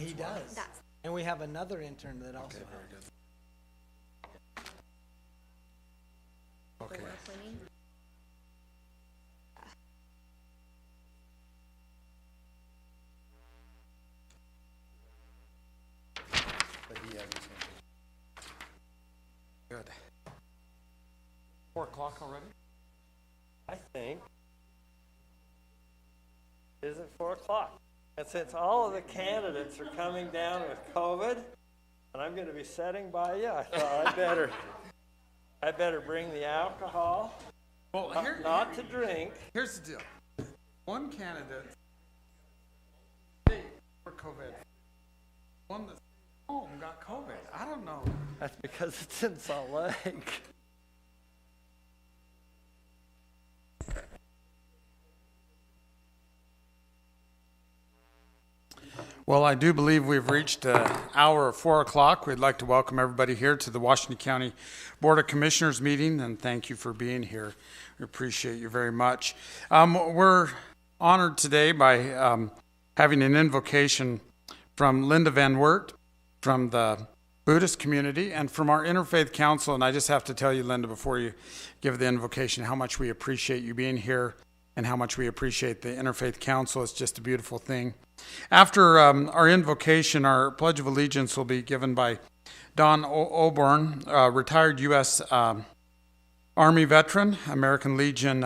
He does. And we have another intern that also helps. Okay. Good. 4 o'clock already? I think. Is it 4 o'clock? And since all of the candidates are coming down with COVID, and I'm going to be sitting by you, I thought I better bring the alcohol. Well, not to drink. Here's the deal. One candidate for COVID. One that's home got COVID. I don't know. That's because it's in Salt Lake. Well, I do believe we've reached the hour of 4 o'clock. We'd like to welcome everybody here to the Washington County Board of Commissioners meeting, and thank you for being here. We appreciate you very much. We're honored today by having an invocation from Linda Van Wert from the Buddhist community and from our Interfaith Council. And I just have to tell you, Linda, before you give the invocation, how much we appreciate you being here and how much we appreciate the Interfaith Council. It's just a beautiful thing. After our invocation, our Pledge of Allegiance will be given by Don Oborn, retired U.S. Army veteran, American Legion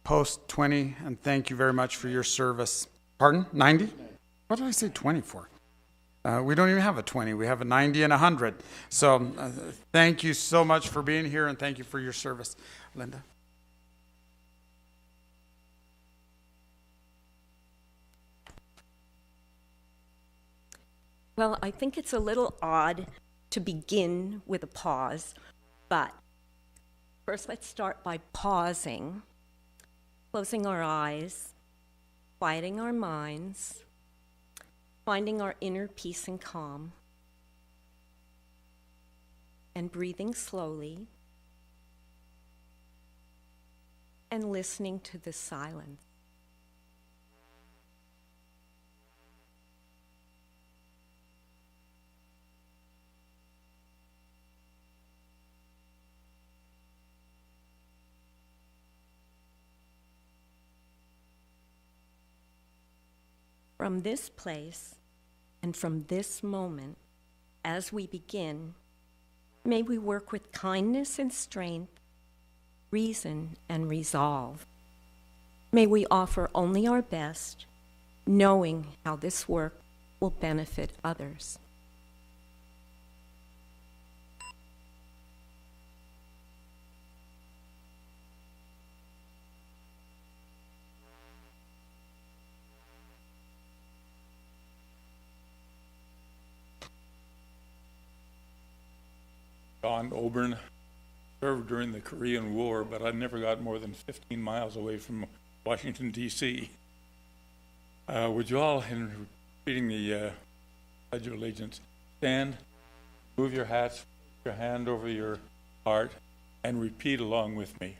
Post 20, and thank you very much for your service. Pardon? 90? What did I say 20 for? We don't even have a 20. We have a 90 and a 100. So thank you so much for being here, and thank you for your service. Linda? Well, I think it's a little odd to begin with a pause, but first let's start by pausing, closing our eyes, quieting our minds, finding our inner peace and calm, and breathing slowly, and listening to the silence. From this place and from this moment, as we begin, may we work with kindness and strength, reason and resolve. May we offer only our best, knowing how this work will benefit others. Don Oborn served during the Korean War, but I never got more than 15 miles away from Washington, D.C. Would you all, in reading the Pledge of Allegiance, stand, move your hats, put your hand over your heart, and repeat along with me.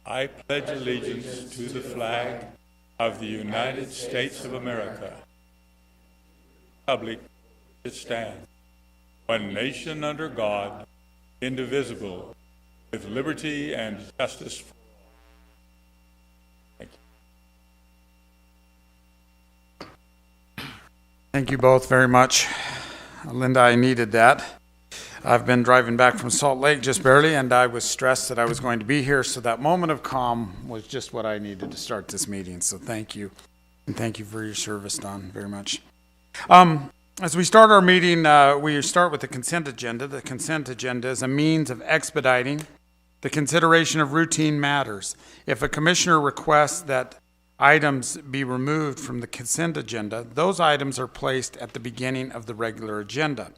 I pledge allegiance to the flag of the United States of America, republic it stands, one nation under God, indivisible, with liberty and justice for all. Thank you. Thank you both very much. Linda, I needed that. I've been driving back from Salt Lake just barely, and I was stressed that I was going to be here, so that moment of calm was just what I needed to start this meeting. So thank you, and thank you for your service, Don, very much. As we start our meeting, we start with the consent agenda. The consent agenda is a means of expediting the consideration of routine matters. If a commissioner requests that items be removed from the consent agenda, those items are placed at the beginning of the regular agenda.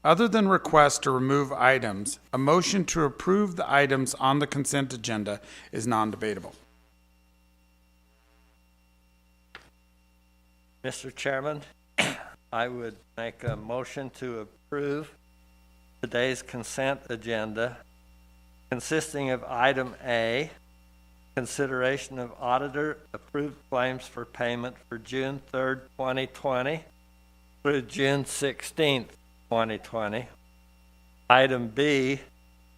Other than requests to remove items, a motion to approve the items on the consent agenda is non-debatable. Mr. Chairman, I would make a motion to approve today's consent agenda consisting of item A, consideration of auditor approved claims for payment for June 3rd, 2020, through June 16th, 2020. Item B,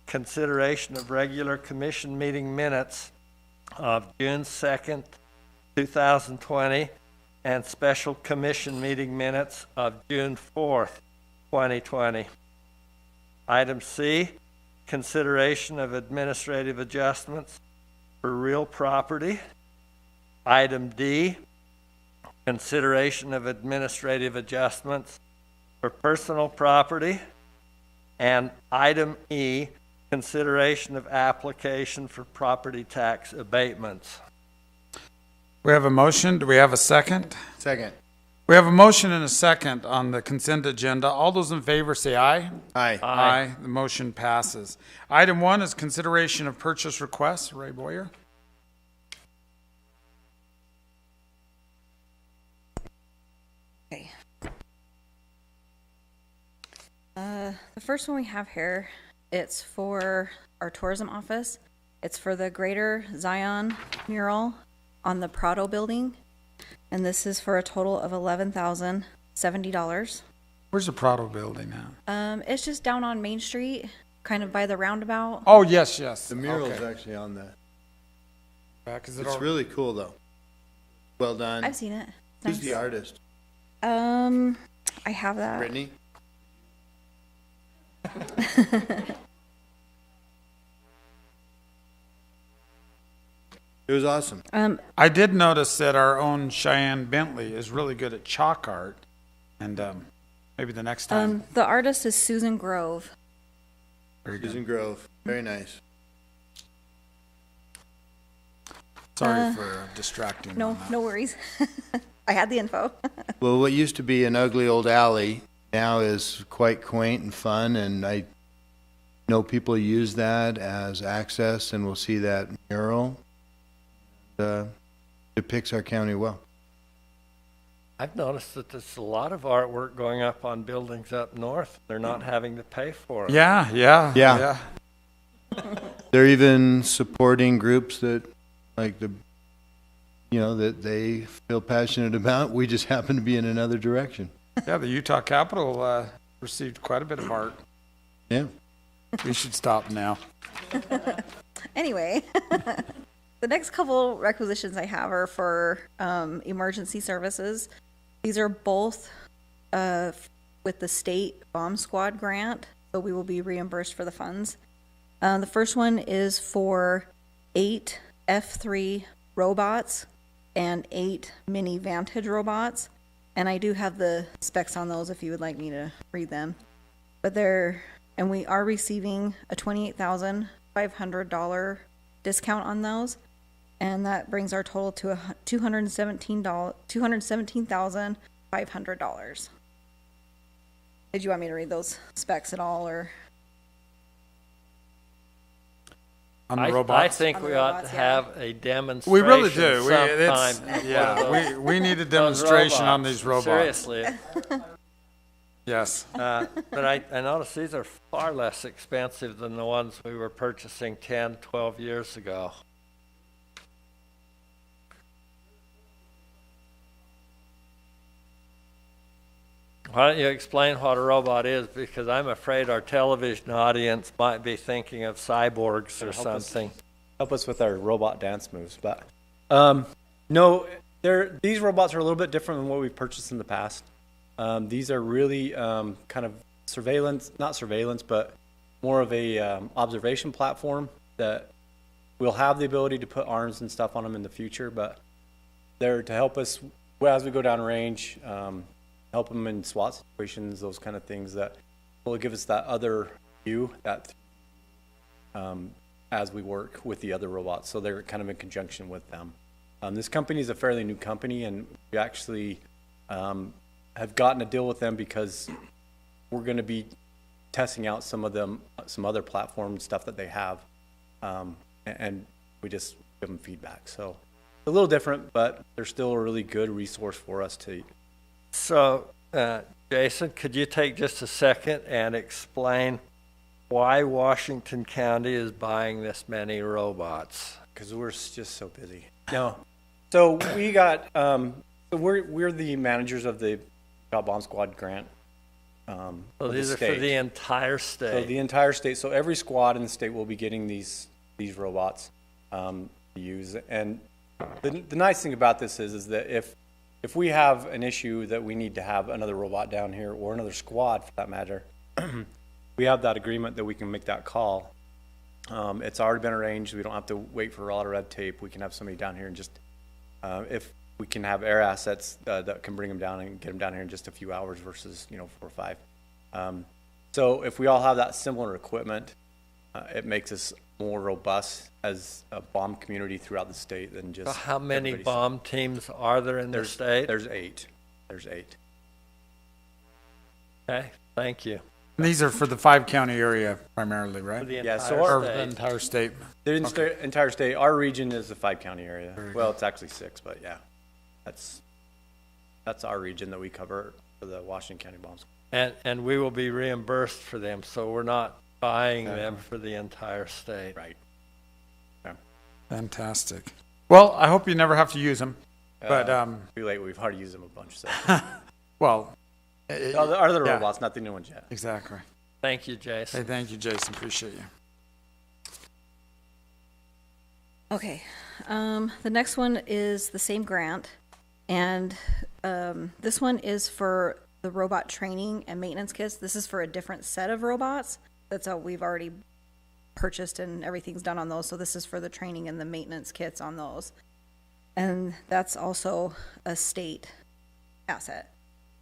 consideration of regular commission meeting minutes of June 2nd, 2020, and special commission meeting minutes of June 4th, 2020. Item C, consideration of administrative adjustments for real property. Item D, consideration of administrative adjustments for personal property. And item E, consideration of application for property tax abatements. We have a motion. Do we have a second? Second. We have a motion and a second on the consent agenda. All those in favor say aye. Aye. Aye. The motion passes. Item 1 is consideration of purchase requests. Ray Boyer. Okay. The first one we have here, it's for our tourism office. It's for the Greater Zion mural on the Prado building. And this is for a total of $11,070. Where's the Prado building now? It's just down on Main Street, kind of by the roundabout. Oh, yes, yes. The mural's Okay. actually on that. Back, is it It's all- really cool, though. Well done. I've seen it. Who's Nice. the artist? I have that. Brittany? It was awesome. I did notice that our own Cheyenne Bentley is really good at chalk art, and maybe the next time. The artist is Susan Grove. Very good. Susan Grove. Very nice. Sorry for distracting. No, on that. no worries. I had the info. Well, what used to be an ugly old alley now is quite quaint and fun, and I know people use that as access, and we'll see that mural. Depicts our county well. I've noticed that there's a lot of artwork going up on buildings up north. They're not having to pay for it. Yeah, yeah, Yeah. They're even supporting groups that, like that they feel passionate about. We just happen to be in another direction. Yeah, the Utah Capitol received quite a bit of art. Yeah. We should stop now. Anyway, the next couple requisitions I have are for emergency services. These are both with the state bomb squad grant, so we will be reimbursed for the funds. The first one is for 8 F3 robots and 8 mini Vantage robots. And I do have the specs on those if you would like me to read them. But we are receiving a $28,500 discount on those. And that brings our total to $217,500. Did you want me to read those specs at all, or? On the I robots. think On the we ought robots, to yeah. have a demonstration. We really do. sometime. We need a Those demonstration on robots. these robots. Seriously. Yes. But I noticed these are far less expensive than the ones we were purchasing 10, 12 years ago. Why don't you explain what a robot is? Because I'm afraid our television audience might be thinking of cyborgs or something. Help us with our robot dance moves. But no, these robots are a little bit different than what we've purchased in the past. These are really kind of not surveillance, but more of a observation platform that we'll have the ability to put arms and stuff on them in the future, but they're to help us as we go down range, help them in SWAT situations, those kind of things that will give us that other view that as we work with the other robots. So they're kind of in conjunction with them. This company is a fairly new company, and we actually have gotten a deal with them because we're going to be testing out some other platform stuff that they have, and we just give them feedback. So a little different, but they're still a really good resource for us to. So, Jason, could you take just a second and explain why Washington County is buying this many robots? Because we're just so busy. No, so we got. So we're the managers of the bomb squad grant. So of the these are for state. the entire So state. the entire state, so every squad in the state will be getting these robots to use. And the nice thing about this is that if we have an issue that we need to have another robot down here, or another squad for that matter, we have that agreement that we can make that call. It's already been arranged. We don't have to wait for a lot of red tape. We can have somebody down here and just, if we can have air assets that can bring them down and get them down here in just a few hours versus, 4 or 5. So if we all have that similar equipment, it makes us more robust as a bomb community throughout the state than just. So how many everybody's- bomb teams are there in the state? There's 8. There's 8. Okay, thank you. And these are for the 5-county area primarily, For right? the Yeah, so entire Or the state. entire state? The entire state, our region is the 5-county area. Well, it's actually 6, but yeah, that's our region that we cover for the Washington County bombs. And we will be reimbursed for them, so we're not buying them for the entire state. Right. Fantastic. Well, I hope you never have to use them, but, Too late, we've already used them a bunch, so. well. Our other Yeah. robots, not the new ones yet. Exactly. Thank you, Jason. Hey, thank you, Jason. Appreciate you. Okay, the next one is the same grant, and this one is for the robot training and maintenance kits. This is for a different set of robots. That's how we've already purchased and everything's done on those. So this is for the training and the maintenance kits on those, and that's also a state asset,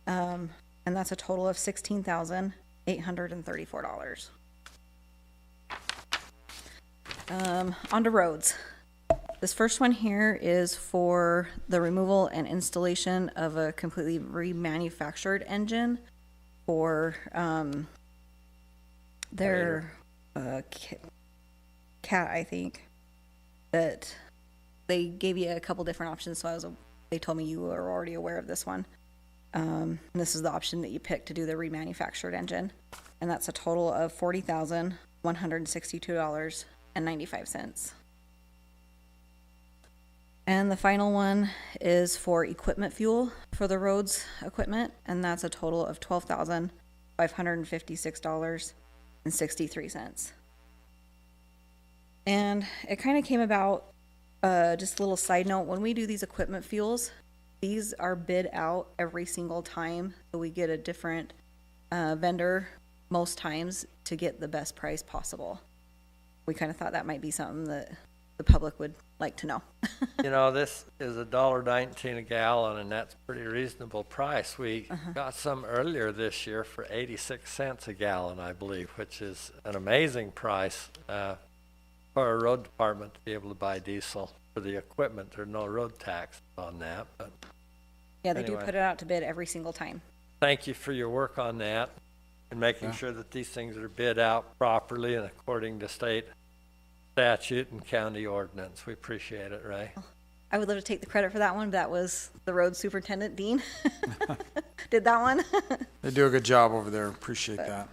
and that's a total of $16,834. On to roads. This first one here is for the removal and installation of a completely remanufactured engine for their cat, I think, that they gave you a couple different options. So they told me you were already aware of this one. And this is the option that you pick to do the remanufactured engine, and that's a total of $40,162.95. And the final one is for equipment fuel for the roads equipment, and that's a total of $12,556.63. And it kind of came about, just a little side note, when we do these equipment fuels, these are bid out every single time, so we get a different vendor most times to get the best price possible. We kind of thought that might be something that the public would like to know. This is $1.19 a gallon, and that's a pretty reasonable price. We got some earlier this year for 86 cents a gallon, I believe, which is an amazing price for a road department to be able to buy diesel for the equipment. There's no road tax on that, but Yeah, they do Anyway. put it out to bid every single time. thank you for your work on that and making sure that these things are bid out properly and according to state statute and county ordinance. We appreciate it, Ray. I would love to take the credit for that one, but that was the road superintendent, Dean. Did that one. They do a good job over there. Appreciate that.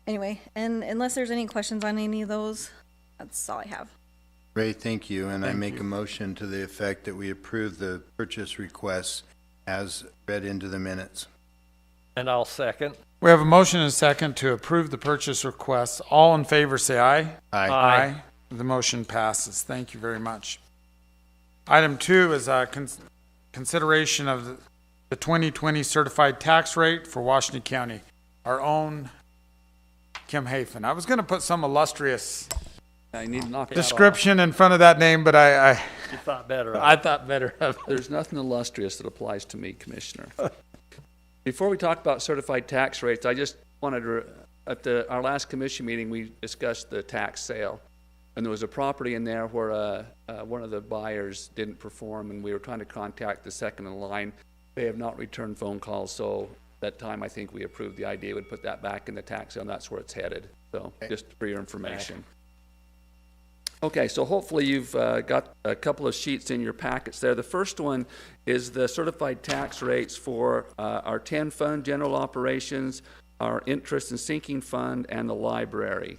Anyway, and unless there's any questions on any of those, that's all I have. Ray, thank you, and I Thank make you. a motion to the effect that we approve the purchase requests as read into the minutes. And I'll second. We have a motion and a second to approve the purchase request. All in favor, say aye. Aye. Aye. The motion passes. Thank you very much. Item 2 is consideration of the 2020 certified tax rate for Washington County. Our own Kim Hafen. I was going to put some illustrious I need to knock that description in front of that name, but I You thought better of it. I thought better of it. off. There's nothing illustrious that applies to me, Commissioner. Before we talk about certified tax rates, I just wanted to, at our last commission meeting, we discussed the tax sale. And there was a property in there where one of the buyers didn't perform, and we were trying to contact the second in line. They have not returned phone calls, so that time I think we approved the idea would put that back in the tax sale, and that's where it's headed. So just for your information. Okay, so hopefully you've got a couple of sheets in your packets there. The first one is the certified tax rates for our 10 fund, general operations, our interest and sinking fund, and the library.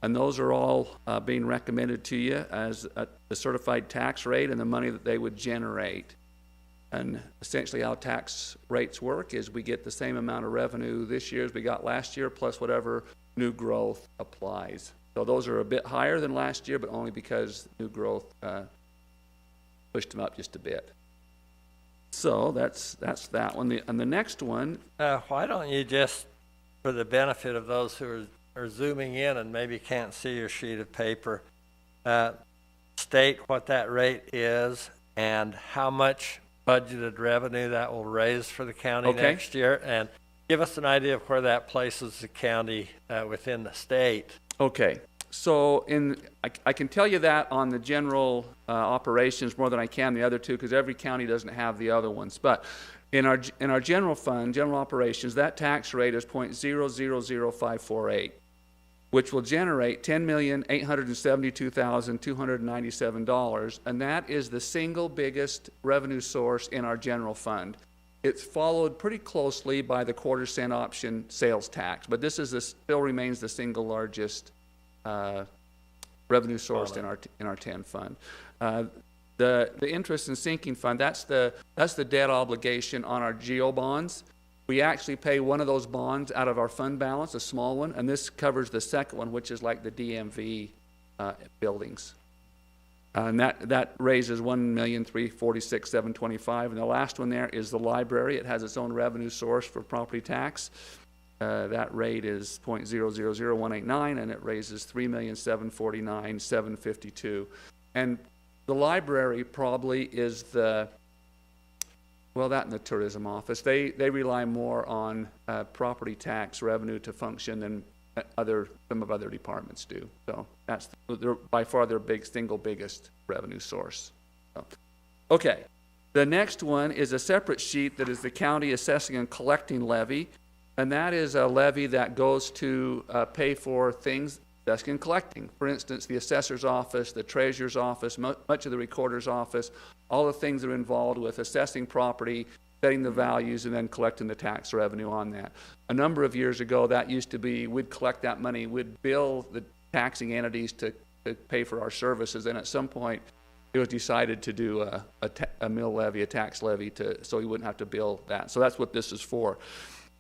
And those are all being recommended to you as the certified tax rate and the money that they would generate. And essentially how tax rates work is we get the same amount of revenue this year as we got last year, plus whatever new growth applies. So those are a bit higher than last year, but only because new growth pushed them up just a bit. So that's that one. And the next one. Why don't you just, for the benefit of those who are zooming in and maybe can't see your sheet of paper, state what that rate is and how much budgeted revenue that will raise for the county next year, and give us an idea of where that places the county within the state. Okay, so I can tell you that on the general operations more than I can the other two, because every county doesn't have the other ones. But in our general fund, general operations, that tax rate is 0.000548, which will generate $10,872,297, and that is the single biggest revenue source in our general fund. It's followed pretty closely by the quarter-cent option sales tax, but this still remains the single largest revenue source in our 10 fund. The interest and sinking fund, that's the debt obligation on our GO bonds. We actually pay one of those bonds out of our fund balance, a small one, and this covers the second one, which is like the DMV buildings. And that raises $1,346,725. And the last one there is the library. It has its own revenue source for property tax. That rate is 0.000189, and it raises $3,749,752. And the library probably is that and the tourism office, they rely more on property tax revenue to function than some of other departments do. So that's by far their single biggest revenue source. So, okay, the next one is a separate sheet that is the county assessing and collecting levy, and that is a levy that goes to pay for things assessing and collecting. For instance, the assessor's office, the treasurer's office, much of the recorder's office, all the things that are involved with assessing property, setting the values, and then collecting the tax revenue on that. A number of years ago, that used to be, we'd collect that money, we'd bill the taxing entities to pay for our services, and at some point, it was decided to do a mill levy, a tax levy, so we wouldn't have to bill that. So that's what this is for.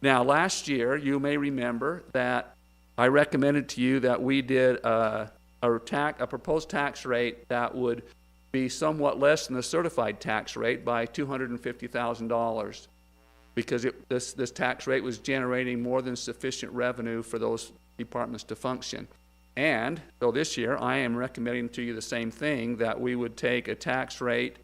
Now, last year, you may remember that I recommended to you that we did a proposed tax rate that would be somewhat less than the certified tax rate by $250,000, because this tax rate was generating more than sufficient revenue for those departments to function. And so this year, I am recommending to you the same thing, that we would take a tax rate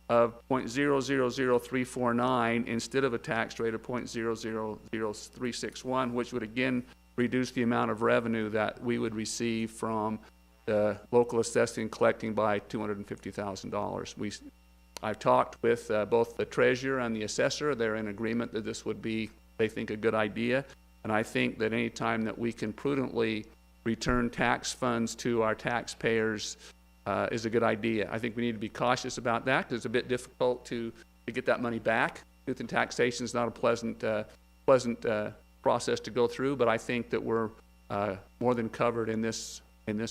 of 0.000349 instead of a tax rate of 0.000361, which would again reduce the amount of revenue that we would receive from the local assessing and collecting by $250,000. I've talked with both the treasurer and the assessor. They're in agreement that this would be, they think, a good idea. And I think that any time that we can prudently return tax funds to our taxpayers is a good idea. I think we need to be cautious about that, because it's a bit difficult to get that money back. Truth in taxation is not a pleasant process to go through, but I think that we're more than covered in this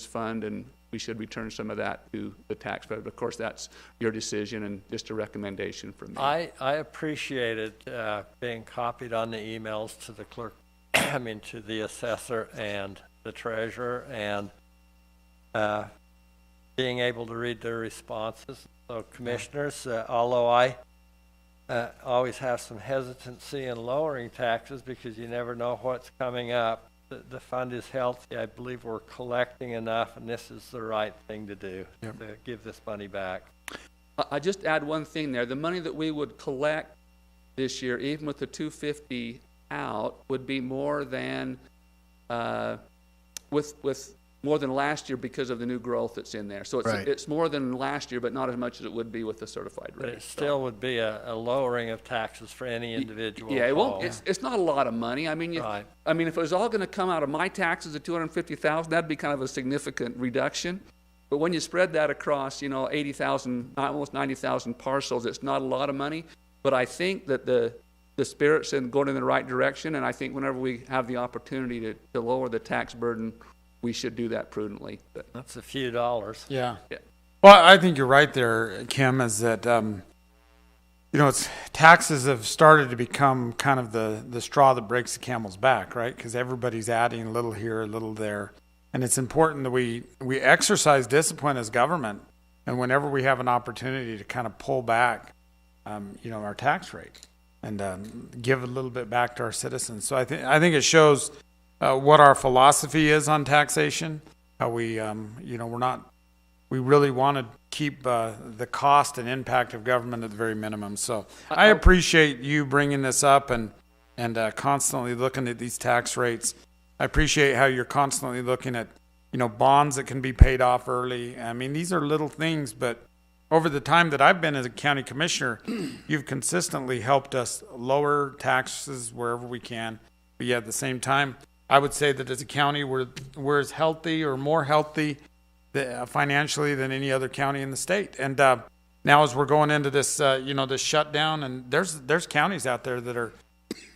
fund, and we should return some of that to the taxpayer. But of course, that's your decision and just a recommendation from me. I appreciated being copied on the emails to the clerk, to the assessor and the treasurer, and being able to read their responses. So, commissioners, although I always have some hesitancy in lowering taxes because you never know what's coming up, the fund is healthy. I believe we're collecting enough, and this is the right thing to do, to give this money back. I just add one thing there. The money that we would collect this year, even with the $250 out, would be more than with more than last year because of the new growth that's in there. So it's more than last year, but not as much as it would be with the certified rate. But it still would be a lowering of taxes for any individual. Yeah, it won't. It's not a lot of money. I mean, if it was all going to come out of my taxes at $250,000, that'd be kind of a significant reduction. But when you spread that across, 80,000, almost 90,000 parcels, it's not a lot of money. But I think that the spirit's going in the right direction, and I think whenever we have the opportunity to lower the tax burden, we should do that prudently. But that's a few dollars. Yeah. Well, I think you're right there, Kim, is that taxes have started to become kind of the straw that breaks the camel's back, right? Because everybody's adding a little here, a little there. And it's important that we exercise discipline as government. And whenever we have an opportunity to kind of pull back, our tax rate and give a little bit back to our citizens. So I think it shows what our philosophy is on taxation. How we really want to keep the cost and impact of government at the very minimum. So I appreciate you bringing this up and constantly looking at these tax rates. I appreciate how you're constantly looking at, bonds that can be paid off early. I mean, these are little things, but over the time that I've been as a county commissioner, you've consistently helped us lower taxes wherever we can. But yet at the same time, I would say that as a county, we're as healthy or more healthy financially than any other county in the state. And now as we're going into this, this shutdown, and there's counties out there that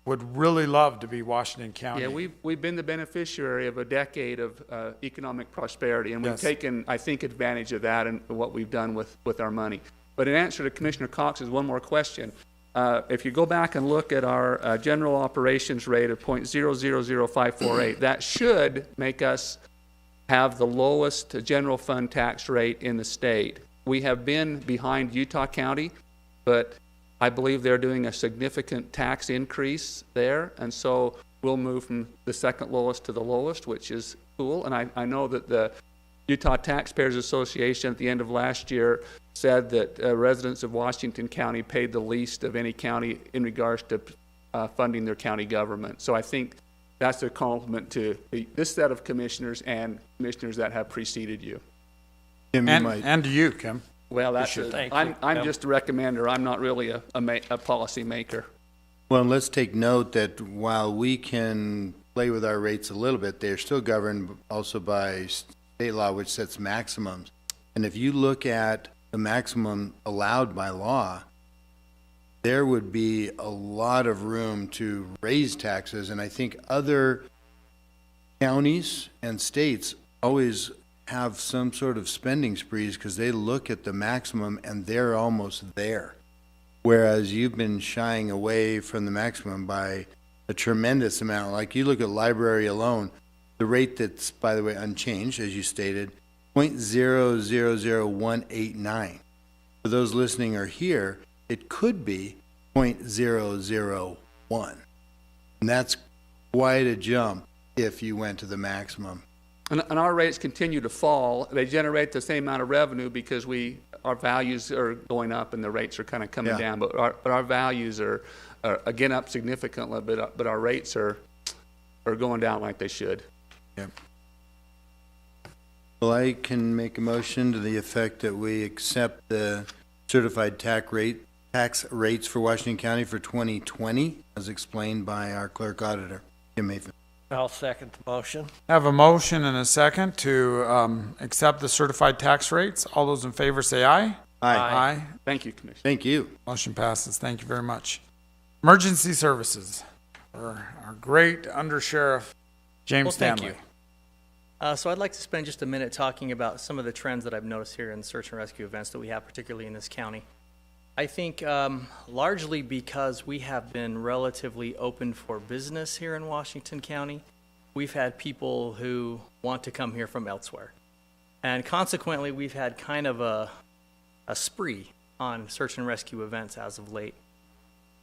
would really love to be Washington County. Yeah, we've been the beneficiary of a decade of economic prosperity, and we've taken, I think, advantage of that and what we've done with our money. But in answer to Commissioner Cox's one more question, if you go back and look at our general operations rate of 0.000548, that should make us have the lowest general fund tax rate in the state. We have been behind Utah County, but I believe they're doing a significant tax increase there, and so we'll move from the second lowest to the lowest, which is cool. And I know that the Utah Taxpayers Association at the end of last year said that residents of Washington County paid the least of any county in regards to funding their county government. So I think that's a compliment to this set of commissioners and commissioners that have preceded you. Kim, and to you, Kim. Well, I'm just a recommender. I'm not really a policy maker. Well, let's take note that while we can play with our rates a little bit, they're still governed also by state law, which sets maximums. And if you look at the maximum allowed by law, there would be a lot of room to raise taxes. And I think other counties and states always have some sort of spending sprees because they look at the maximum and they're almost there. Whereas you've been shying away from the maximum by a tremendous amount. Like you look at library alone, the rate that's, by the way, unchanged, as you stated, 0.000189. For those listening or here, it could be 0.001. And that's quite a jump if you went to the maximum. And our rates continue to fall. They generate the same amount of revenue because our values are going up and the rates are kind of coming down. But our values are again up significantly, but our rates are going down like they should. Yep. Well, I can make a motion to the effect that we accept the certified tax rates for Washington County for 2020, as explained by our clerk auditor, Kim Mayfield. I'll second the motion. I have a motion and a second to accept the certified tax rates. All those in favor say aye. Aye. Thank you, Commissioner. Thank you. Motion passes. Thank you very much. Emergency services. Our great undersheriff, James Stanley. Thank you. So I'd like to spend just a minute talking about some of the trends that I've noticed here in search and rescue events that we have, particularly in this county. I think largely because we have been relatively open for business here in Washington County, we've had people who want to come here from elsewhere. And consequently, we've had kind of a spree on search and rescue events as of late.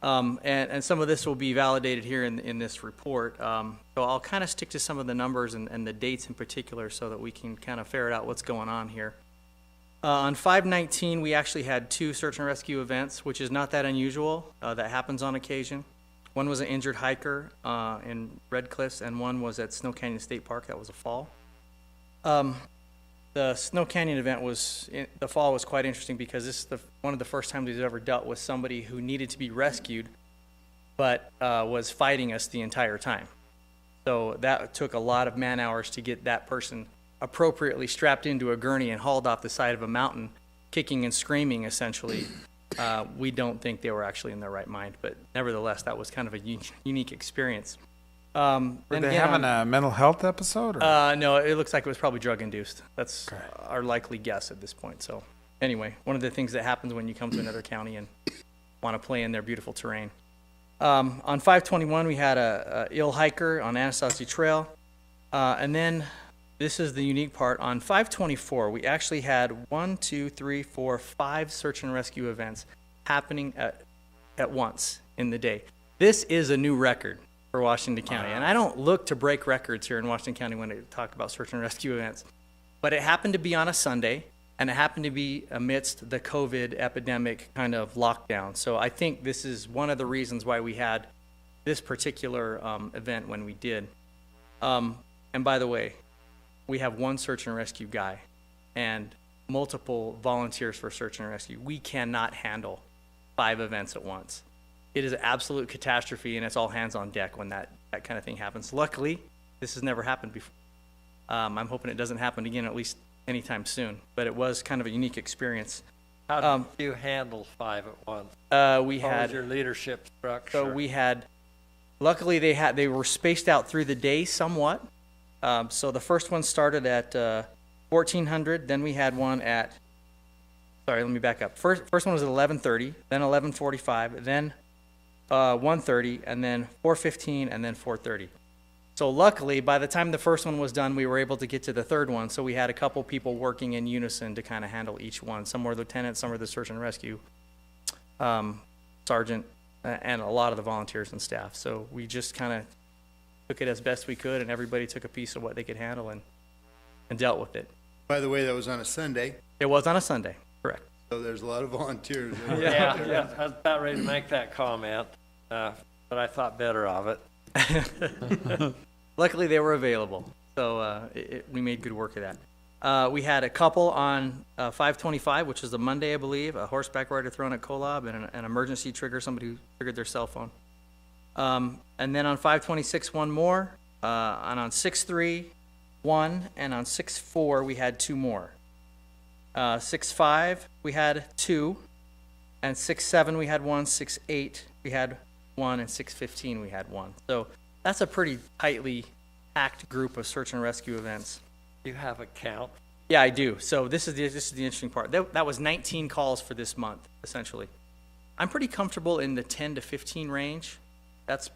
And some of this will be validated here in this report. So I'll kind of stick to some of the numbers and the dates in particular so that we can kind of ferret out what's going on here. On 5/19, we actually had 2 search and rescue events, which is not that unusual. That happens on occasion. One was an injured hiker in Red Cliffs, and one was at Snow Canyon State Park. That was a fall. The Snow Canyon event the fall was quite interesting because this is one of the first times we've ever dealt with somebody who needed to be rescued, but was fighting us the entire time. So that took a lot of man hours to get that person appropriately strapped into a gurney and hauled off the side of a mountain, kicking and screaming, essentially. We don't think they were actually in their right mind, but nevertheless, that was kind of a unique experience. Were they having a mental health episode? Or? No, it looks like it was probably drug-induced. That's our likely guess at this point. So anyway, one of the things that happens when you come to another county and want to play in their beautiful terrain. On 521, we had a ill hiker on Anasazi Trail. And then this is the unique part. On 524, we actually had 5 search and rescue events happening at once in the day. This is a new record for Washington County. And I don't look to break records here in Washington County when I talk about search and rescue events. But it happened to be on a Sunday, and it happened to be amidst the COVID epidemic kind of lockdown. So I think this is one of the reasons why we had this particular event when we did. And by the way, we have one search and rescue guy and multiple volunteers for search and rescue. We cannot handle 5 events at once. It is an absolute catastrophe, and it's all hands on deck when that kind of thing happens. Luckily, this has never happened before. I'm hoping it doesn't happen again, at least anytime soon. But it was kind of a unique experience. How did you handle 5 at once? What was your leadership structure? So we had, luckily they were spaced out through the day somewhat. So the first one started at 1400. Then we had one at, sorry, let me back up. First one was at 11:30, then 11:45, then 1:30, and then 4:15, and then 4:30. So luckily, by the time the first one was done, we were able to get to the third one. So we had a couple people working in unison to kind of handle each one. Some were lieutenants, some were the search and rescue sergeant, and a lot of the volunteers and staff. So we just kind of took it as best we could, and everybody took a piece of what they could handle and dealt with it. By the way, that was on a Sunday, It was on a Sunday, correct. so there's a lot of volunteers. Yeah, I was about ready to make that comment, but I thought better of it. Luckily, they were available, so we made good work of that. We had a couple on 525, which was a Monday, I believe, a horseback rider thrown at Kolob, and an emergency trigger, somebody who triggered their cell phone. And then on 526, one more, and on 6.3, one, and on 6.4, we had 2 more. 6.5, we had 2, and 6.7, we had 1, 6.8, we had 1, and 6.15, we had 1. So that's a pretty tightly packed group of search and rescue events. You have a count? Yeah, I do. So this is the interesting part. That was 19 calls for this month, essentially. I'm pretty comfortable in the 10 to 15 range. That's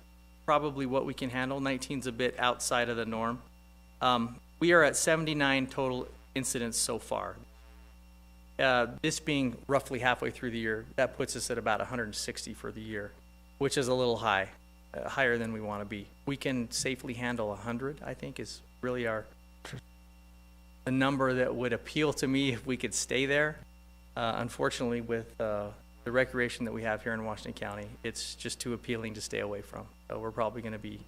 probably what we can handle. 19's a bit outside of the norm. We are at 79 total incidents so far. This being roughly halfway through the year, that puts us at about 160 for the year, which is a little high, higher than we want to be. We can safely handle 100, I think, is really a number that would appeal to me if we could stay there. Unfortunately, with the recreation that we have here in Washington County, it's just too appealing to stay away from. So we're probably going to be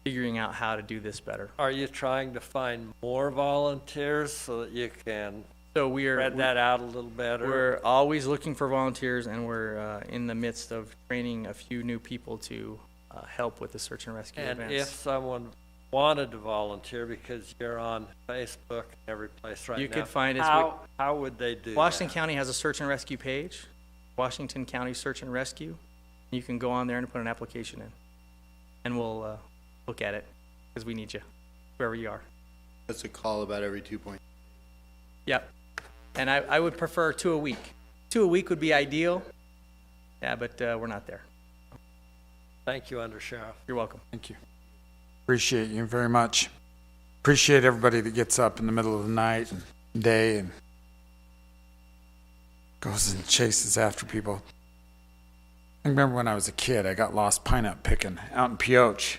figuring out how to do this better. Are you trying to find more volunteers so that you can we're spread that out a little better? We're always looking for volunteers, and we're in the midst of training a few new people to help with the search and rescue and events. If someone wanted to volunteer, because you're on Facebook and every place right now, you could find us. How would they do Washington that? County has a search and rescue page, Washington County Search and Rescue. You can go on there and put an application in, and we'll look at it, because we need you, wherever you are. That's a call about every 2 points. Yep. And I would prefer 2 a week. 2 a week would be ideal. Yeah, but we're not there. Thank you, Undersheriff. You're welcome. Thank you. Appreciate you very much. Appreciate everybody that gets up in the middle of the night and day and goes and chases after people. I remember when I was a kid, I got lost pine nut picking out in Pioche.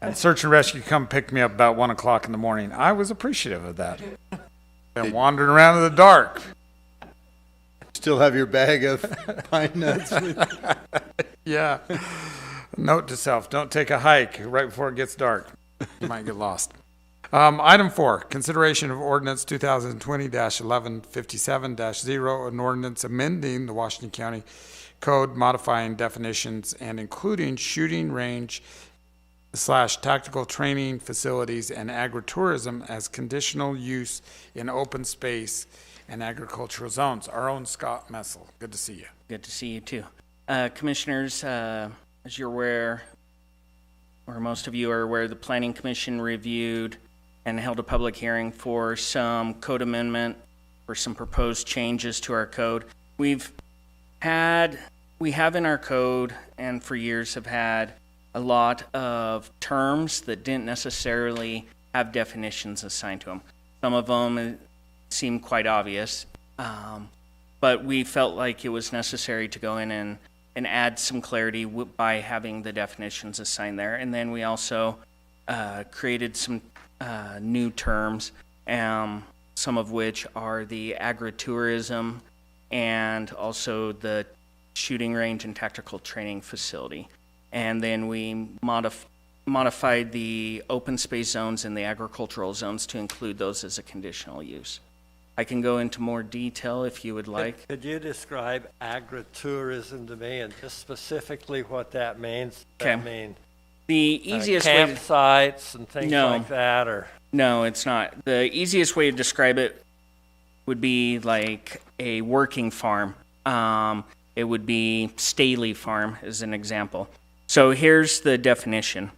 And search and rescue come pick me up about 1 o'clock in the morning. I was appreciative of that. Been wandering around in the dark. Still have your bag of pine nuts? Yeah. Note to self, don't take a hike right before it gets dark. You might get lost. Item 4, consideration of ordinance 2020-1157-0, an ordinance amending the Washington County Code, modifying definitions and including shooting range / tactical training facilities and agritourism as conditional use in open space and agricultural zones. Our own Scott Messel. Good to see you. Good to see you too. Commissioners, as you're aware, or most of you are aware, the Planning Commission reviewed and held a public hearing for some code amendment or some proposed changes to our code. We've had we have in our code, and for years have had a lot of terms that didn't necessarily have definitions assigned to them. Some of them seem quite obvious, but we felt like it was necessary to go in and add some clarity by having the definitions assigned there. And then we also created some new terms, some of which are the agritourism and also the shooting range and tactical training facility. And then we modified the open space zones and the agricultural zones to include those as a conditional use. I can go into more detail if you would like. Could you describe agritourism to me and just specifically what that means? Okay. I mean, The easiest way to, campsites and things No. like that, or no, it's not. The easiest way to describe it would be like a working farm. It would be Staley Farm as an example. So here's the definition.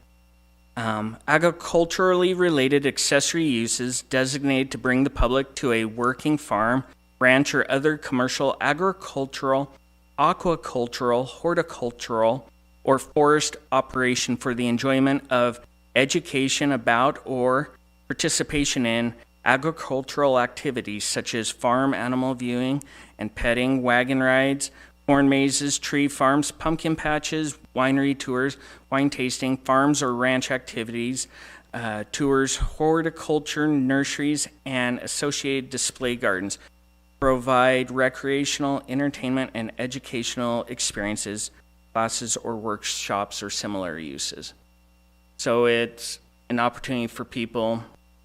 Agriculturally related accessory uses designated to bring the public to a working farm, ranch, or other commercial, agricultural, aquacultural, horticultural, or forest operation for the enjoyment of education about or participation in agricultural activities such as farm animal viewing and petting, wagon rides, corn mazes, tree farms, pumpkin patches, winery tours, wine tasting, farms or ranch activities, tours, horticulture, nurseries, and associated display gardens. Provide recreational, entertainment, and educational experiences, classes, or workshops, or similar uses. So it's an opportunity for people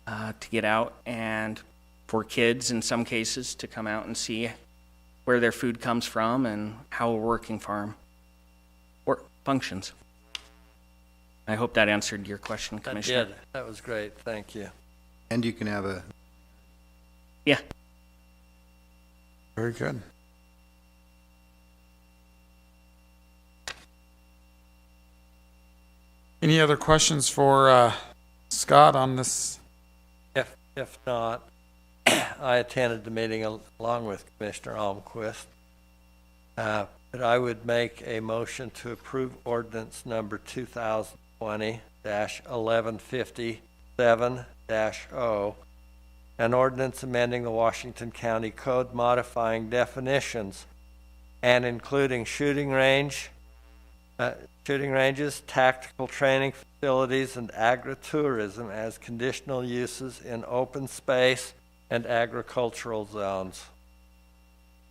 to get out, and for kids in some cases to come out and see where their food comes from and how a working farm functions. I hope that answered your question, Commissioner. that did. That was great. Thank you. And you can have a, Yeah. Very good. Any other questions for Scott on this? If not, I attended the meeting along with Commissioner Almquist. But I would make a motion to approve ordinance number 2020-1157-0, an ordinance amending the Washington County Code modifying definitions and including shooting ranges, tactical training facilities, and agritourism as conditional uses in open space and agricultural zones.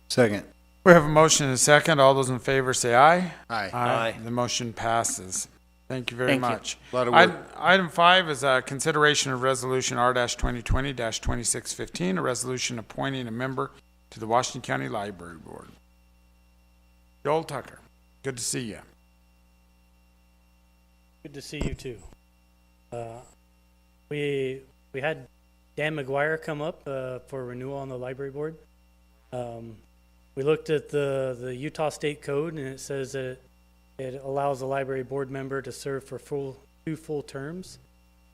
second. We have a motion and a second. All those in favor say aye. Aye. Aye. The motion passes. Thank you very Thank you. much. A lot of work. Item 5 is a consideration of resolution R-2020-2615, a resolution appointing a member to the Washington County Library Board. Joel Tucker, good to see you. Good to see you too. We had Dan McGuire come up for renewal on the library board. We looked at the Utah State Code, and it says that it allows a library board member to serve for two full terms,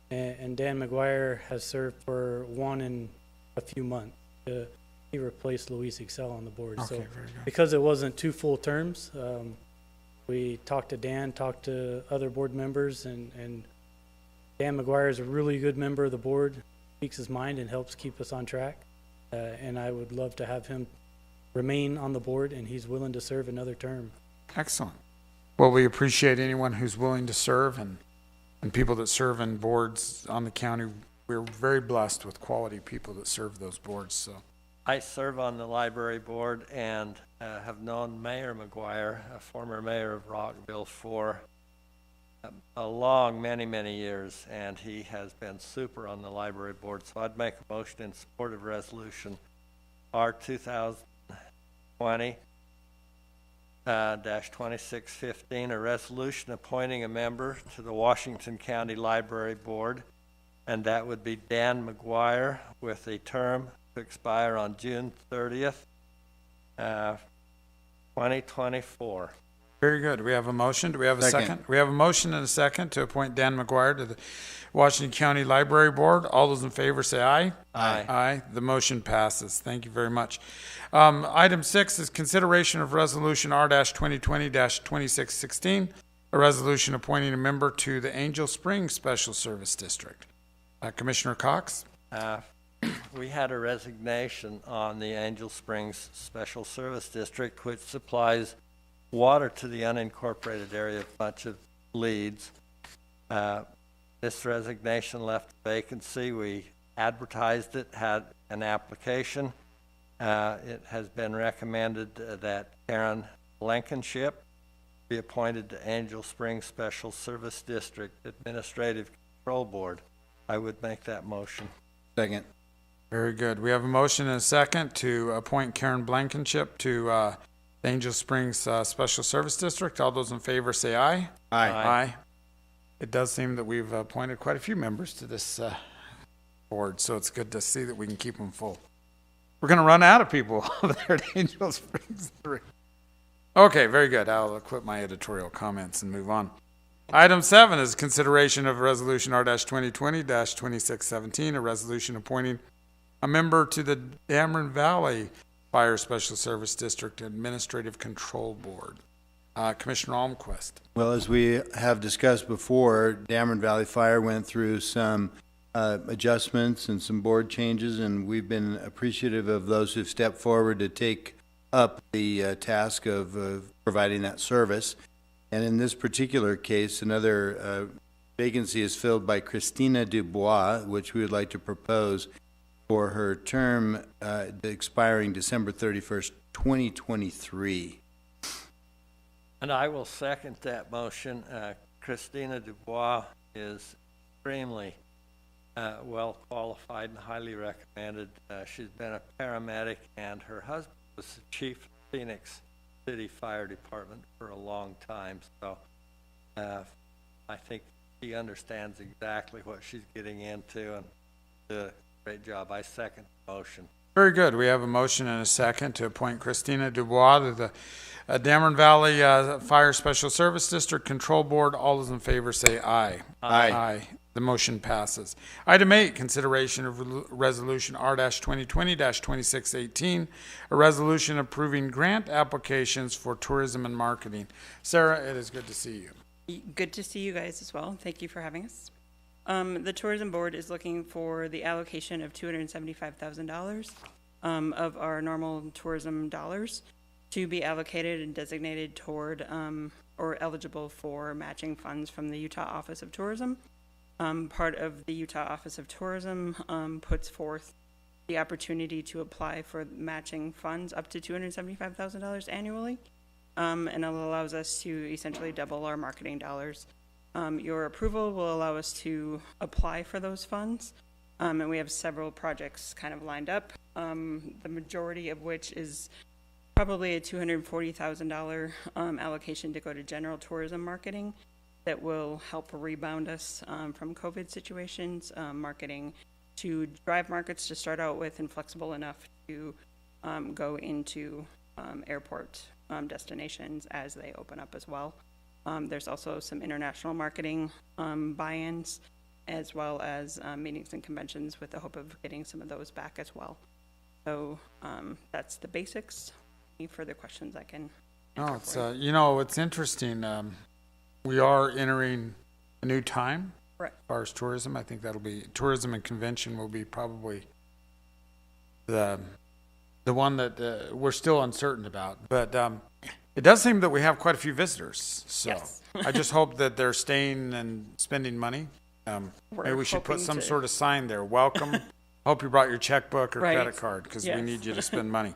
and Dan McGuire has served for one in a few months. He replaced Luis Excel on the board. Okay, So very good. because it wasn't two full terms, we talked to Dan, talked to other board members, and Dan McGuire is a really good member of the board, speaks his mind and helps keep us on track. And I would love to have him remain on the board, and he's willing to serve another term. Excellent. Well, we appreciate anyone who's willing to serve and people that serve in boards on the county. We're very blessed with quality people that serve those boards. So I serve on the library board and have known Mayor McGuire, a former mayor of Rockville, for a long, many years, and he has been super on the library board. So I'd make a motion in support of resolution R 2020-2615, a resolution appointing a member to the Washington County Library Board, and that would be Dan McGuire, with a term to expire on June 30th, 2024. Very good. We have a motion. Do we have a Second. second? We have a motion and a second to appoint Dan McGuire to the Washington County Library Board. All those in favor say aye. Aye. Aye. The motion passes. Thank you very much. Item 6 is consideration of resolution R-2020-2616, a resolution appointing a member to the Angel Springs Special Service District. Commissioner Cox? We had a resignation on the Angel Springs Special Service District, which supplies water to the unincorporated area of a bunch of Leeds. This resignation left a vacancy. We advertised it, had an application. It has been recommended that Karen Blankenship be appointed to Angel Springs Special Service District Administrative Control Board. I would make that motion. Second. Very good. We have a motion and a second to appoint Karen Blankenship to the Angel Springs Special Service District. All those in favor say aye. Aye. Aye. It does seem that we've appointed quite a few members to this board, so it's good to see that we can keep them full. We're going to run out of people over there at Angel Springs 3. Okay, very good. I'll quit my editorial comments and move on. Item 7 is consideration of Resolution R-2020-2617, a resolution appointing a member to the Dameron Valley Fire Special Service District Administrative Control Board. Commissioner Almquist. Well, as we have discussed before, Dameron Valley Fire went through some adjustments and some board changes, and we've been appreciative of those who've stepped forward to take up the task of providing that service. And in this particular case, another vacancy is filled by Christina Dubois, which we would like to propose for her term expiring December 31st, 2023. And I will second that motion. Christina Dubois is extremely well qualified and highly recommended. She's been a paramedic, and her husband was the chief of Phoenix City Fire Department for a long time. So I think she understands exactly what she's getting into and did a great job. I second the motion. Very good. We have a motion and a second to appoint Christina Dubois to the Dameron Valley Fire Special Service District Control Board. All those in favor say aye. Aye. Aye. The motion passes. Item 8, consideration of Resolution R-2020-2618, a resolution approving grant applications for tourism and marketing. Sarah, it is good to see you. Good to see you guys as well. Thank you for having us. The Tourism Board is looking for the allocation of $275,000 of our normal tourism dollars to be allocated and designated toward or eligible for matching funds from the Utah Office of Tourism. Part of the Utah Office of Tourism puts forth the opportunity to apply for matching funds up to $275,000 annually, and it allows us to essentially double our marketing dollars. Your approval will allow us to apply for those funds, and we have several projects kind of lined up, the majority of which is probably a $240,000 allocation to go to general tourism marketing that will help rebound us from COVID situations, marketing to drive markets to start out with and flexible enough to go into airport destinations as they open up as well. There's also some international marketing buy-ins, as well as meetings and conventions with the hope of getting some of those back as well. So that's the basics. Any further questions I can answer? Oh, it's it's interesting. We are entering a new time right. as far as tourism. I think that'll be tourism and convention will be probably the one that we're still uncertain about. But it does seem that we have quite a few visitors. So yes. I just hope that they're staying and spending money. Maybe we should put some sort of sign there. Welcome. Hope you brought your checkbook or right. credit card because we need you to spend money.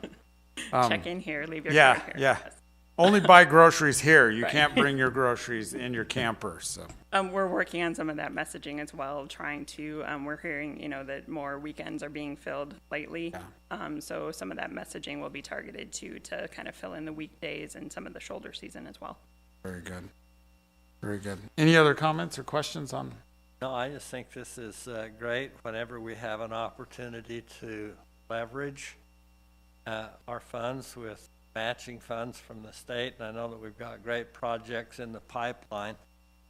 Check in here, leave your card here. Yeah. Yes. Only buy groceries here. You right. can't bring your groceries in your camper. So we're working on some of that messaging as well, trying to, we're hearing, that more weekends are being filled lately. Yeah. So some of that messaging will be targeted to kind of fill in the weekdays and some of the shoulder season as well. Very good. Very good. Any other comments or questions on? No, I just think this is great whenever we have an opportunity to leverage our funds with matching funds from the state, and I know that we've got great projects in the pipeline.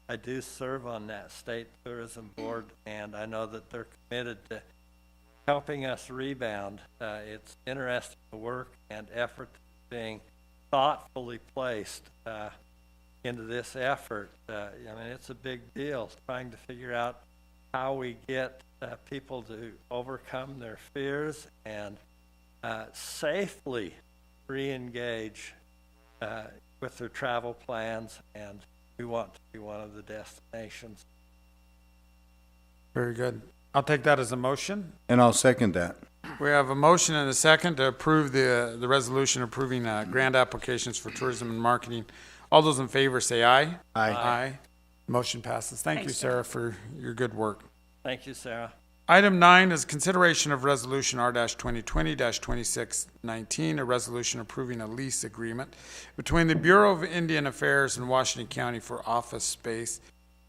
I do serve on that state tourism board, and I know that they're committed to helping us rebound. It's interesting the work and effort being thoughtfully placed into this effort. I mean, it's a big deal trying to figure out how we get people to overcome their fears and safely re-engage with their travel plans, and we want to be one of the destinations. Very good. I'll take that as a motion. And I'll second that. We have a motion and a second to approve the resolution approving grant applications for tourism and marketing. All those in favor say aye. Aye. Aye. Motion passes. Thank you, Sarah, for your good work. Thank you, Sarah. Item 9 is consideration of resolution R-2020-2619, a resolution approving a lease agreement between the Bureau of Indian Affairs and Washington County for office space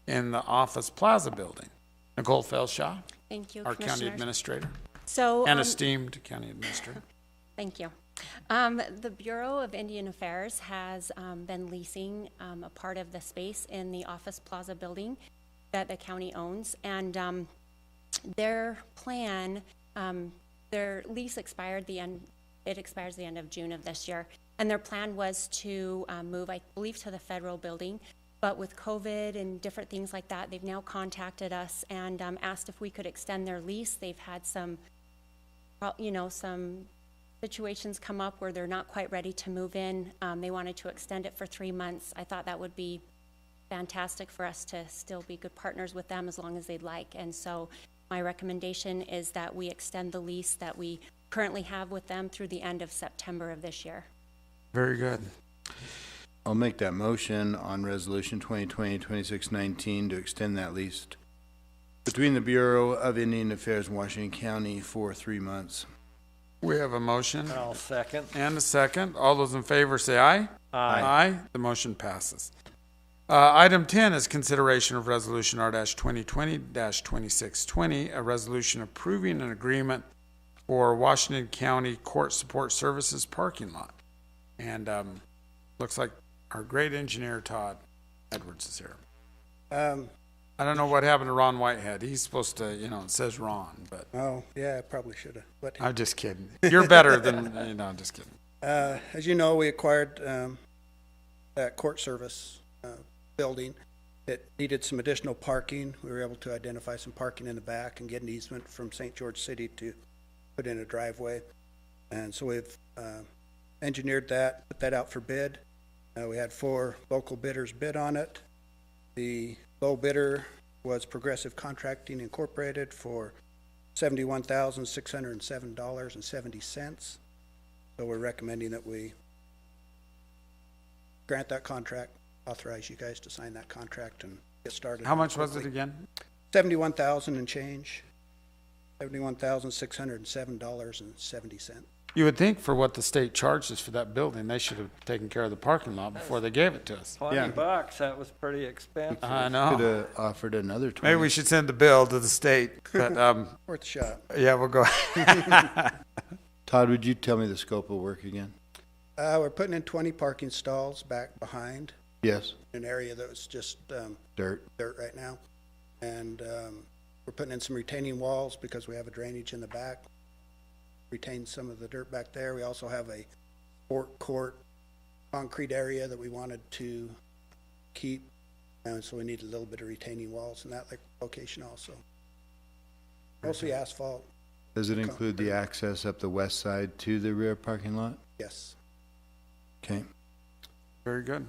in the Office Plaza building. Nicole Felshaw, Thank you, our county Commissioners. administrator, So, and esteemed county administrator. thank you. The Bureau of Indian Affairs has been leasing a part of the space in the Office Plaza building that the county owns, and their plan, their lease expired it expires the end of June of this year, and their plan was to move, I believe, to the federal building. But with COVID and different things like that, they've now contacted us and asked if we could extend their lease. They've had some situations come up where they're not quite ready to move in. They wanted to extend it for 3 months. I thought that would be fantastic for us to still be good partners with them as long as they'd like. And so my recommendation is that we extend the lease that we currently have with them through the end of September of this year. Very good. I'll make that motion on resolution 2020-2619 to extend that lease between the Bureau of Indian Affairs and Washington County for 3 months. We have a motion I'll second. and a second. All those in favor say aye. Aye. Aye. The motion passes. Item 10 is consideration of resolution R-2020-2620, a resolution approving an agreement for Washington County Court Support Services parking lot. And looks like our great engineer, Todd Edwards, is here. I don't know what happened to Ron Whitehead. He's supposed to, it says Ron, but. Oh, yeah, I probably should have. But I'm just kidding. You're better than, I'm just kidding. as you know, we acquired that court service building. It needed some additional parking. We were able to identify some parking in the back and get an easement from St. George City to put in a driveway. And so we've engineered that, put that out for bid. We had 4 local bidders bid on it. The low bidder was Progressive Contracting Incorporated for $71,607.70. So we're recommending that we grant that contract, authorize you guys to sign that contract and get started. How much was it again? $71,000 and change. $71,607.70. You would think for what the state charges for that building, they should have taken care of the parking lot before they gave it to us. $20, that was pretty expensive. I know. Could have offered another 20. Maybe we should send the bill to the state, but, Worth a shot. yeah, we'll go. Todd, would you tell me the scope of work again? We're putting in 20 parking stalls back behind Yes. an area that was just Dirt. right now. And we're putting in some retaining walls because we have a drainage in the back. Retain some of the dirt back there. We also have a sport court concrete area that we wanted to keep. And so we need a little bit of retaining walls in that location also. Mostly asphalt, Does it include the access up the west side to the rear parking lot? yes. Okay. Very good.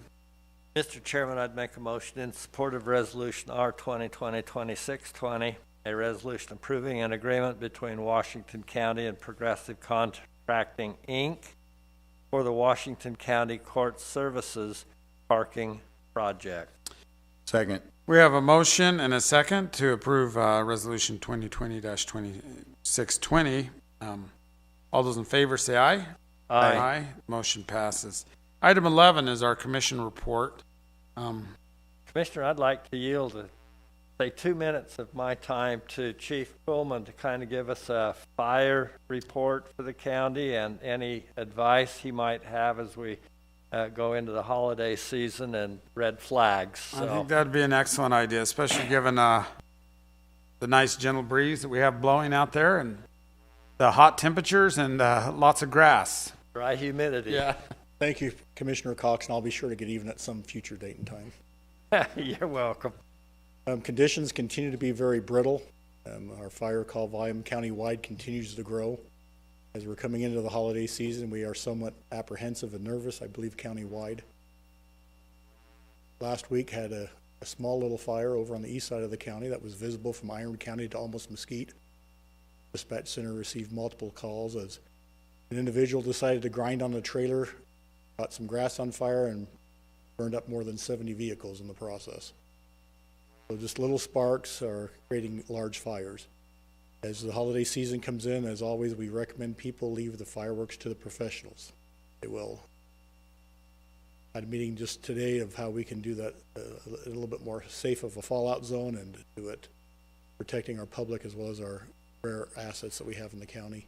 Mr. Chairman, I'd make a motion in support of resolution R-2020-2620, a resolution approving an agreement between Washington County and Progressive Contracting, Inc. for the Washington County Court Services parking project. Second. We have a motion and a second to approve resolution 2020-2620. All those in favor say aye. Aye. Motion passes. Item 11 is our commission report. Commissioner, I'd like to yield a say 2 minutes of my time to Chief Pullman to kind of give us a fire report for the county and any advice he might have as we go into the holiday season and red flags. So. I think that'd be an excellent idea, especially given the nice gentle breeze that we have blowing out there and the hot temperatures and lots of grass. Dry humidity. Yeah. Thank you, Commissioner Cox, and I'll be sure to get even at some future date and time. You're welcome. Conditions continue to be very brittle. Our fire call volume countywide continues to grow. As we're coming into the holiday season, we are somewhat apprehensive and nervous, I believe, countywide. Last week had a small little fire over on the east side of the county that was visible from Iron County to almost Mesquite. Dispatch center received multiple calls as an individual decided to grind on a trailer, got some grass on fire, and burned up more than 70 vehicles in the process. So just little sparks are creating large fires. As the holiday season comes in, as always, we recommend people leave the fireworks to the professionals. They will. I had a meeting just today of how we can do that a little bit more safe of a fallout zone and do it protecting our public as well as our rare assets that we have in the county.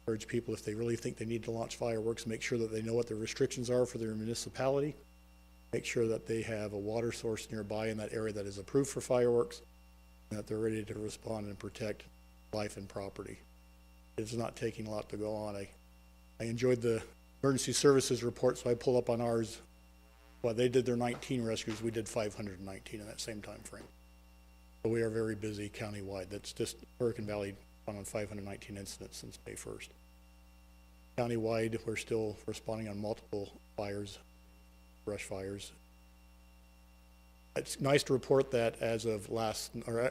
Encourage people, if they really think they need to launch fireworks, make sure that they know what the restrictions are for their municipality. Make sure that they have a water source nearby in that area that is approved for fireworks, and that they're ready to respond and protect life and property. It's not taking a lot to go on. I enjoyed the emergency services report, so I pull up on ours. Well, they did their 19 rescues. We did 519 in that same time frame. So we are very busy countywide. That's just Hurricane Valley on 519 incidents since May 1st. Countywide, we're still responding on multiple fires, brush fires. It's nice to report that as of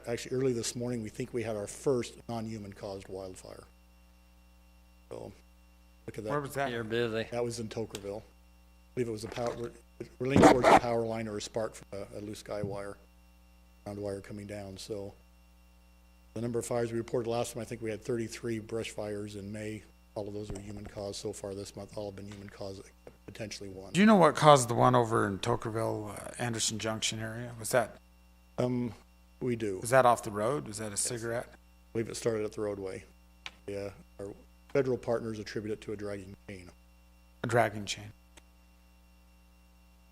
actually early this morning, we think we had our first non-human caused wildfire. So look at that. Where was that? You're busy. That was in Tokerville. I believe it was we're leaning towards a power line or a spark from a loose guy wire, ground wire coming down. So the number of fires we reported last time, I think we had 33 brush fires in May. All of those are human caused so far this month. All have been human caused, potentially one. Do you know what caused the one over in Tokerville, Anderson Junction area? Was that? We do. Was that off the road? Was that a cigarette? I believe it started at the roadway. Yeah, our federal partners attribute it to a dragging chain. A dragging chain.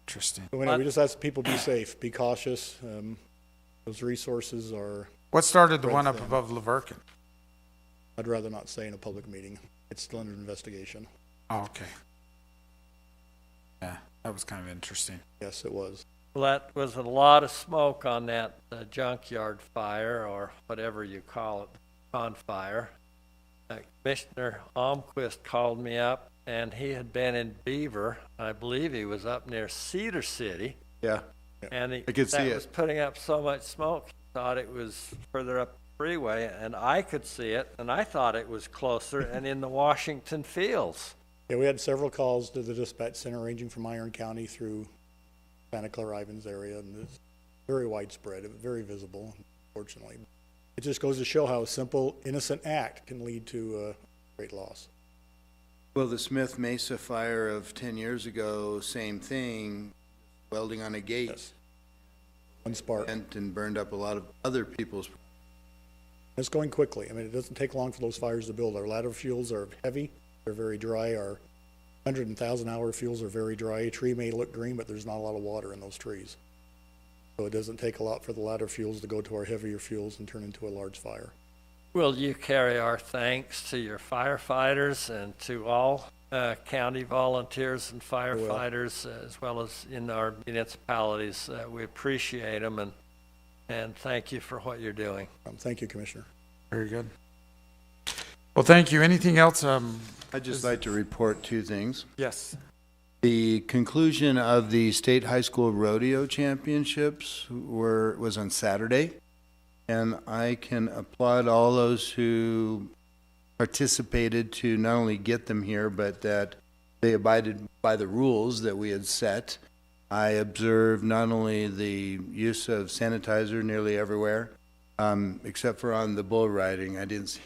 Interesting. So anyway, we just ask people be safe, be cautious. Those resources are. What started the one up above Leverkin? I'd rather not say in a public meeting. It's still under investigation. Oh, okay. Yeah, that was kind of interesting. Yes, it was. Well, that was a lot of smoke on that junkyard fire, or whatever you call it, bonfire. Commissioner Almquist called me up, and he had been in Beaver. I believe he was up near Cedar City. Yeah. And I could see it. was putting up so much smoke, he thought it was further up the freeway, and I could see it, and I thought it was closer and in the Washington fields. Yeah, we had several calls to the dispatch center ranging from Iron County through Santa Clara Ivins area, and it's very widespread, very visible, unfortunately. It just goes to show how a simple, innocent act can lead to great loss. Well, the Smith Mesa fire of 10 years ago, same thing, welding on a gate. Yes. One spark. And burned up a lot of other people's. It's going quickly. I mean, it doesn't take long for those fires to build. Our ladder fuels are heavy. They're very dry. Our 100 and 1,000-hour fuels are very dry. A tree may look green, but there's not a lot of water in those trees. So it doesn't take a lot for the ladder fuels to go to our heavier fuels and turn into a large fire. Will you carry our thanks to your firefighters and to all county volunteers and firefighters, as well as in our municipalities? We appreciate them, and thank you for what you're doing. Thank you, Commissioner. Very good. Well, thank you. Anything else? I'd just like to report two things. Yes. The conclusion of the state high school rodeo championships was on Saturday, and I can applaud all those who participated to not only get them here, but that they abided by the rules that we had set. I observed not only the use of sanitizer nearly everywhere, except for on the bull riding. I didn't see.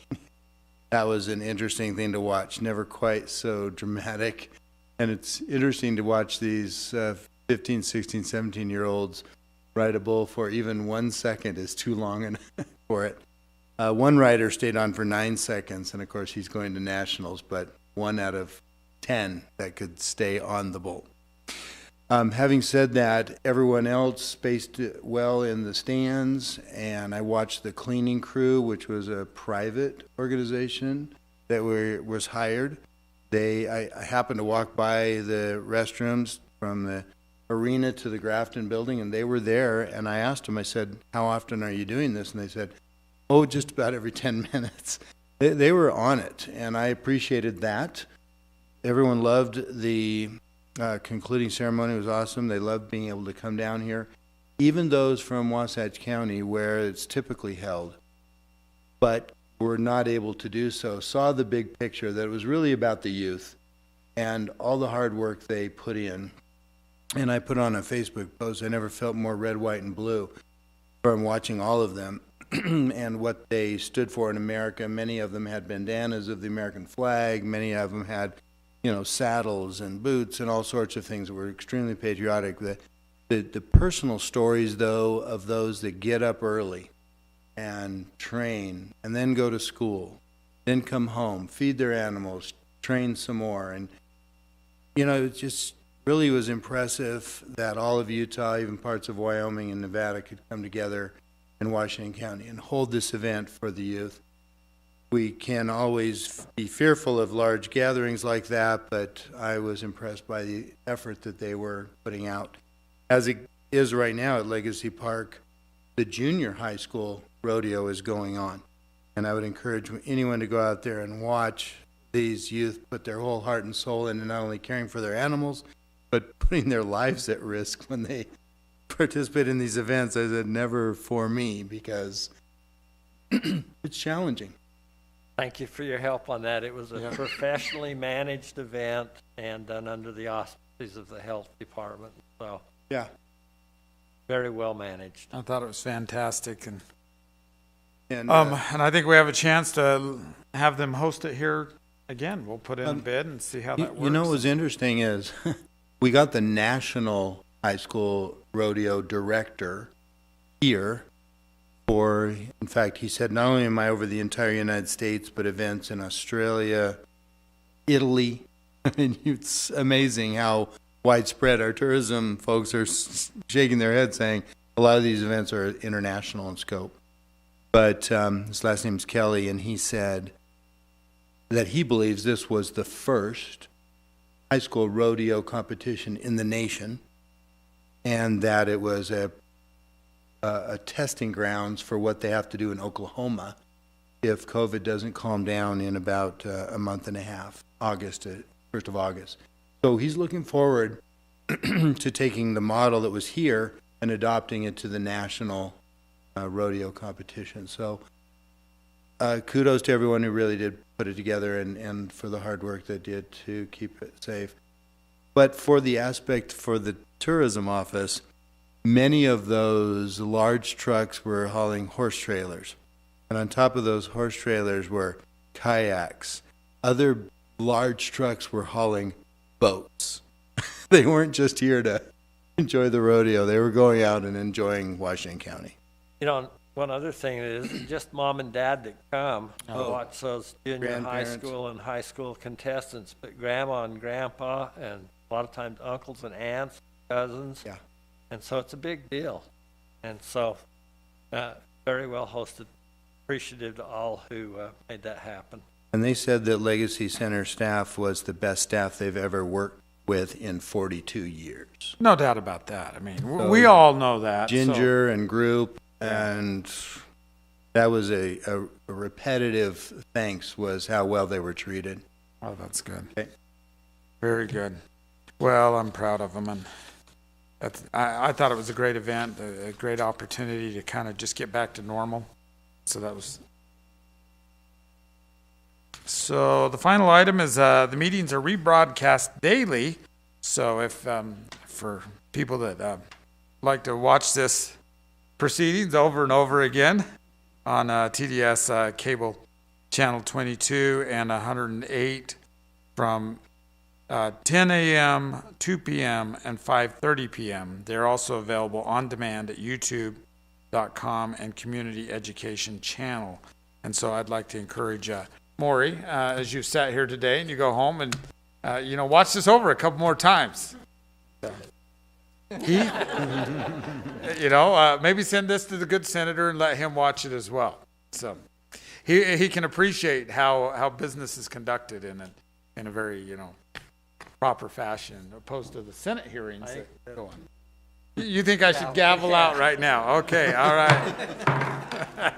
That was an interesting thing to watch. Never quite so dramatic. And it's interesting to watch these 15, 16, 17-year-olds ride a bull for even 1 second is too long for it. One rider stayed on for 9 seconds, and of course he's going to nationals, but 1 out of 10 that could stay on the bull. Having said that, everyone else spaced well in the stands, and I watched the cleaning crew, which was a private organization that was hired. I happened to walk by the restrooms from the arena to the Grafton building, and they were there, and I asked them, I said, how often are you doing this? And they said, oh, just about every 10 minutes. They were on it, and I appreciated that. Everyone loved the concluding ceremony. It was awesome. They loved being able to come down here, even those from Wasatch County where it's typically held, but were not able to do so, saw the big picture that it was really about the youth and all the hard work they put in. And I put on a Facebook post, I never felt more red, white, and blue from watching all of them and what they stood for in America. Many of them had bandanas of the American flag. Many of them had, saddles and boots and all sorts of things that were extremely patriotic. The personal stories, though, of those that get up early and train and then go to school, then come home, feed their animals, train some more. And, it just really was impressive that all of Utah, even parts of Wyoming and Nevada, could come together in Washington County and hold this event for the youth. We can always be fearful of large gatherings like that, but I was impressed by the effort that they were putting out. As it is right now at Legacy Park, the junior high school rodeo is going on. And I would encourage anyone to go out there and watch these youth put their whole heart and soul into not only caring for their animals, but putting their lives at risk when they participate in these events. I said, never for me, because it's challenging. Thank you for your help on that. It was a professionally managed event and done under the auspices of the health department. So yeah, very well managed. I thought it was fantastic, and I think we have a chance to have them host it here again. We'll put in a bid and see how that works. What was interesting is we got the national high school rodeo director here for, in fact, he said, not only am I over the entire United States, but events in Australia, Italy. I mean, it's amazing how widespread our tourism folks are shaking their heads saying a lot of these events are international in scope. But his last name is Kelly, and he said that he believes this was the first high school rodeo competition in the nation, and that it was a testing grounds for what they have to do in Oklahoma if COVID doesn't calm down in about a month and a half, 1st of August. So he's looking forward to taking the model that was here and adopting it to the national rodeo competition. So kudos to everyone who really did put it together and for the hard work they did to keep it safe. But for the aspect for the tourism office, many of those large trucks were hauling horse trailers. And on top of those horse trailers were kayaks. Other large trucks were hauling boats. They weren't just here to enjoy the rodeo. They were going out and enjoying Washington County. One other thing is just mom and dad that come to watch those junior high school and high school contestants, but grandma and grandpa and a lot of times uncles and aunts, cousins. Yeah. And so it's a big deal. And so very well hosted. Appreciative to all who made that happen. And they said that Legacy Center staff was the best staff they've ever worked with in 42 years. No doubt about that. I mean, we all know that. Ginger and group, and that was a repetitive thanks was how well they were treated. Oh, that's good. Okay. Very good. Well, I'm proud of them, and I thought it was a great event, a great opportunity to kind of just get back to normal. So that was. So the final item is the meetings are rebroadcast daily. So if for people that like to watch this proceedings over and over again on TDS cable channel 22 and 108 from 10 a.m., 2 p.m., and 5:30 p.m. They're also available on demand at youtube.com and Community Education Channel. And so I'd like to encourage Maury, as you sat here today and you go home and, watch this over a couple more times. Maybe send this to the good senator and let him watch it as well. So he can appreciate how business is conducted in a very, proper fashion, opposed to the Senate hearings that go on. You think I should gavel out right now? Okay, all right.